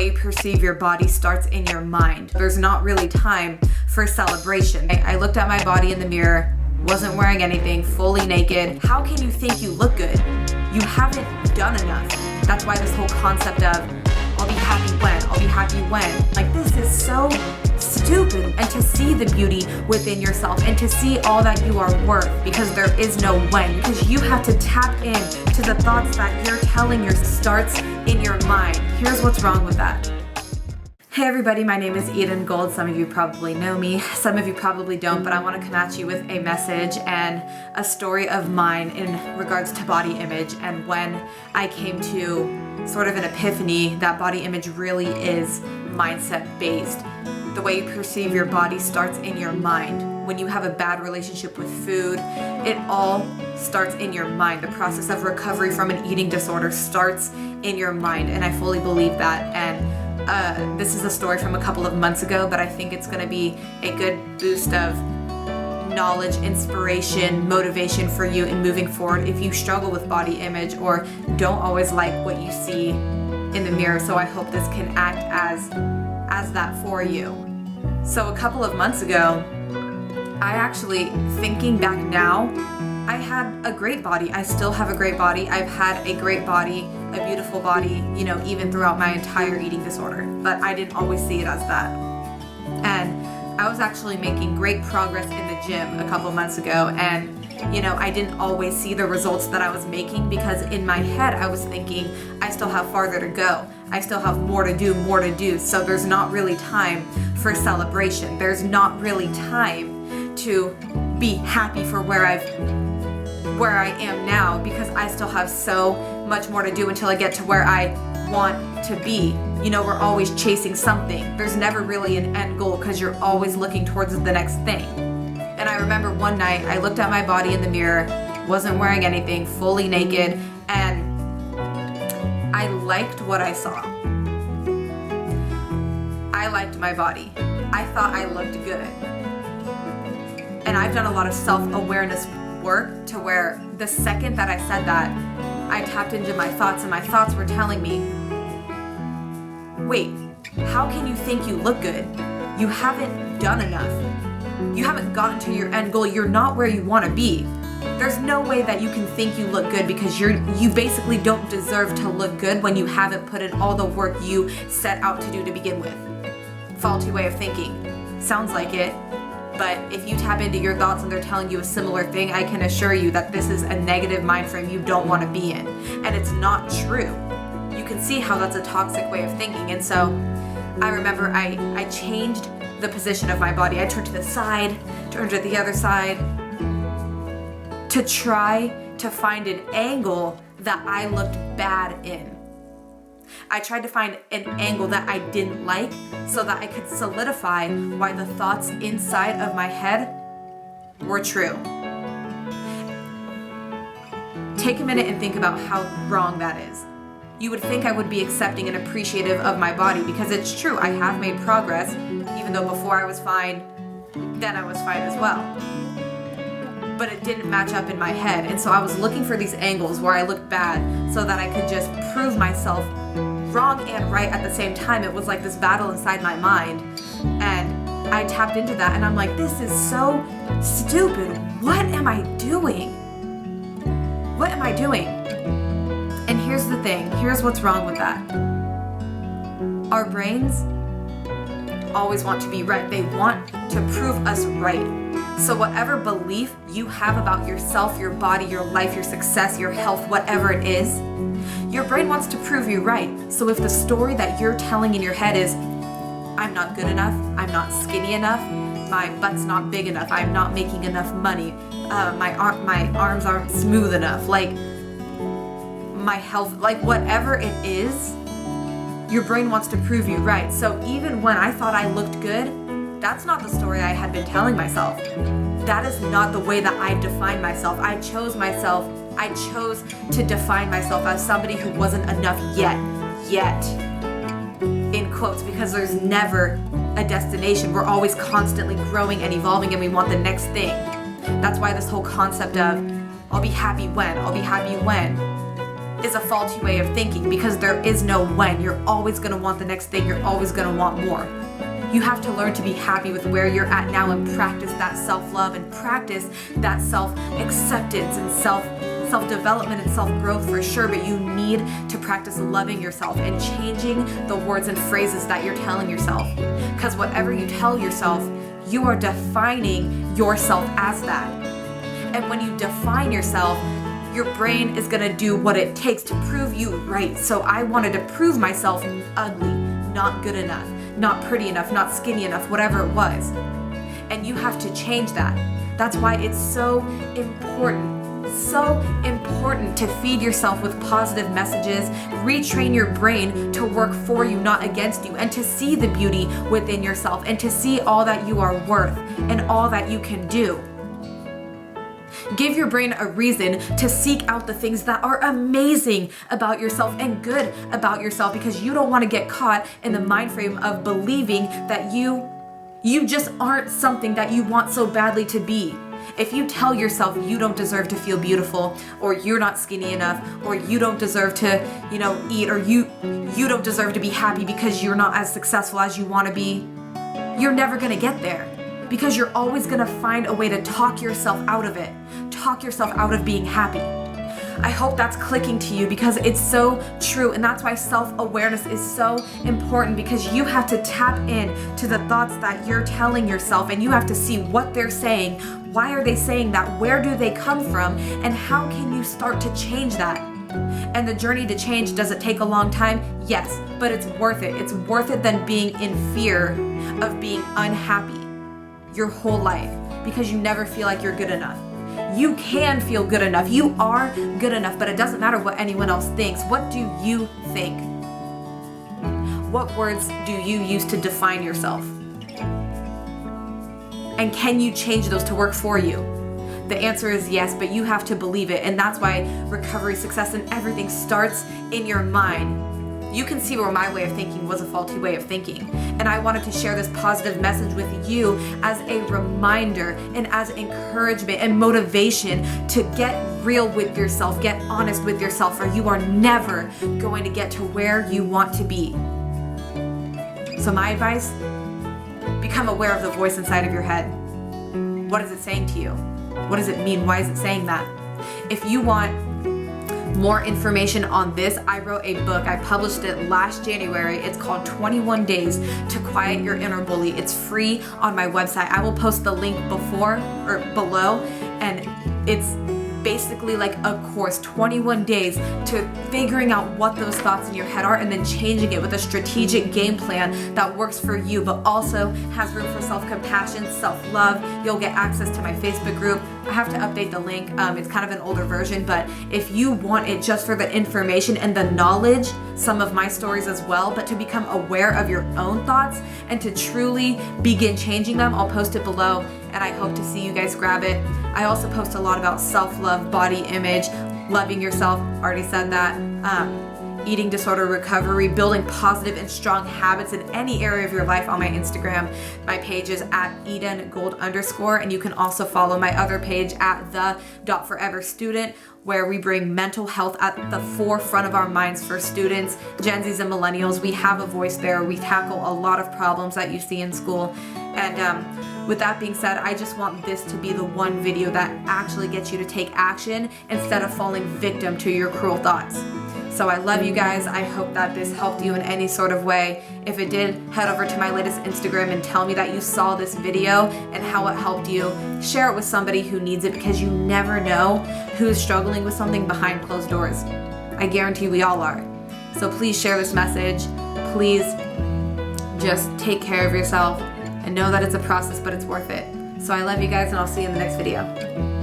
way you perceive your body starts in your mind. There's not really time for celebration. I looked at my body in the mirror, wasn't wearing anything, fully naked. How can you think you look good? You haven't done enough. That's why this whole concept of I'll be happy when, like this is so stupid. And to see the beauty within yourself and to see all that you are worth, because there is no when, because you have to tap in to the thoughts that you're telling yourself starts in your mind. Here's what's wrong with that. Hey everybody, my name is Eden Gold. Some of you probably know me, some of you probably don't, but I want to come at you with a message and a story of mine in regards to body image and when I came to sort of an epiphany that body image really is mindset based. The way you perceive your body starts in your mind. When you have a bad relationship with food, it all starts in your mind. The process of recovery from an eating disorder starts in your mind, and I fully believe that. And this is a story from a couple of months ago, but I think it's going to be a good boost of knowledge, inspiration, motivation for you in moving forward if you struggle with body image or don't always like what you see in the mirror. So I hope this can act as that for you. So a couple of months ago, I actually, thinking back now, I had a great body. I still have a great body. I've had a great body, a beautiful body, even throughout my entire eating disorder. But I didn't always see it as that. And I was actually making great progress in the gym a couple months ago. And, I didn't always see the results that I was making because in my head I was thinking, I still have farther to go. I still have more to do. So there's not really time for celebration. There's not really time to be happy for where I am now because I still have so much more to do until I get to where I want to be. We're always chasing something. There's never really an end goal because you're always looking towards the next thing. And I remember one night I looked at my body in the mirror, wasn't wearing anything, fully naked, and I liked what I saw. I liked my body. I thought I looked good. And I've done a lot of self-awareness work to where the second that I said that, I tapped into my thoughts and my thoughts were telling me, wait, how can you think you look good? You haven't done enough. You haven't gotten to your end goal. You're not where you want to be. There's no way that you can think you look good because you basically don't deserve to look good when you haven't put in all the work you set out to do to begin with. Faulty way of thinking. Sounds like it. But if you tap into your thoughts and they're telling you a similar thing, I can assure you that this is a negative mind frame you don't want to be in. And it's not true. You can see how that's a toxic way of thinking. And so I remember I changed the position of my body. I turned to the side, turned to the other side to try to find an angle that I looked bad in. I tried to find an angle that I didn't like so that I could solidify why the thoughts inside of my head were true. Take a minute and think about how wrong that is. You would think I would be accepting and appreciative of my body because it's true, I have made progress, even though before I was fine, then I was fine as well. But it didn't match up in my head, and so I was looking for these angles where I looked bad so that I could just prove myself wrong and right at the same time. It was like this battle inside my mind, and I tapped into that, and I'm like, this is so stupid. What am I doing? What am I doing? And here's the thing, here's what's wrong with that. Our brains always want to be right. They want to prove us right. So whatever belief you have about yourself, your body, your life, your success, your health, whatever it is, your brain wants to prove you right. So if the story that you're telling in your head is, I'm not good enough, I'm not skinny enough, my butt's not big enough, I'm not making enough money, my arms aren't smooth enough, my health, whatever it is, your brain wants to prove you right. So even when I thought I looked good, that's not the story I had been telling myself. That is not the way that I define myself. I chose to define myself as somebody who wasn't enough yet, in quotes, because there's never a destination. We're always constantly growing and evolving and we want the next thing. That's why this whole concept of I'll be happy when, is a faulty way of thinking, because there is no when. You're always going to want the next thing. You're always going to want more. You have to learn to be happy with where you're at now and practice that self-love and practice that self-acceptance and self-development and self-growth for sure, but you need to practice loving yourself and changing the words and phrases that you're telling yourself. Because whatever you tell yourself, you are defining yourself as that. And when you define yourself, your brain is gonna do what it takes to prove you right. So I wanted to prove myself ugly, not good enough, not pretty enough, not skinny enough, whatever it was. And you have to change that. That's why it's so important to feed yourself with positive messages, retrain your brain to work for you, not against you, and to see the beauty within yourself and to see all that you are worth and all that you can do. Give your brain a reason to seek out the things that are amazing about yourself and good about yourself, because you don't want to get caught in the mind frame of believing that you just aren't something that you want so badly to be. If you tell yourself you don't deserve to feel beautiful, or you're not skinny enough, or you don't deserve to, eat, or you don't deserve to be happy because you're not as successful as you want to be, you're never going to get there, because you're always going to find a way to talk yourself out of it, talk yourself out of being happy. I hope that's clicking to you, because it's so true, and that's why self-awareness is so important, because you have to tap in to the thoughts that you're telling yourself, and you have to see what they're saying, why are they saying that, where do they come from, and how can you start to change that. And the journey to change, does it take a long time? Yes, but it's worth it. It's worth it than being in fear of being unhappy your whole life, because you never feel like you're good enough. You can feel good enough. You are good enough, but it doesn't matter what anyone else thinks. What do you think? What words do you use to define yourself? And can you change those to work for you? The answer is yes, but you have to believe it. And that's why recovery, success, and everything starts in your mind. You can see where my way of thinking was a faulty way of thinking. And I wanted to share this positive message with you as a reminder and as encouragement and motivation to get real with yourself, get honest with yourself, or you are never going to get to where you want to be. So my advice, become aware of the voice inside of your head. What is it saying to you? What does it mean? Why is it saying that? If you want more information on this, I wrote a book. I published it last January. It's called 21 Days to Quiet Your Inner Bully. It's free on my website. I will post the link before or below, and it's basically like a course, 21 days to figuring out what those thoughts in your head are and then changing it with a strategic game plan that works for you, but also has room for self-compassion, self-love. You'll get access to my Facebook group. I have to update the link. It's kind of an older version, but if you want it just for the information and the knowledge, some of my stories as well, but to become aware of your own thoughts and to truly begin changing them, I'll post it below, and I hope to see you guys grab it. I also post a lot about self-love, body image, loving yourself, already said that, eating disorder recovery, building positive and strong habits in any area of your life on my Instagram. My page is at EdenGold_, and you can also follow my other page at the.foreverstudent, where we bring mental health at the forefront of our minds for students, Gen Zs and millennials. We have a voice there. We tackle a lot of problems that you see in school. And with that being said, I just want this to be the one video that actually gets you to take action instead of falling victim to your cruel thoughts. So I love you guys. I hope that this helped you in any sort of way. If it did, head over to my latest Instagram and tell me that you saw this video and how it helped you. Share it with somebody who needs it, because you never know who's struggling with something behind closed doors. I guarantee we all are. So please share this message. Please just take care of yourself and know that it's a process, but it's worth it. So I love you guys, and I'll see you in the next video.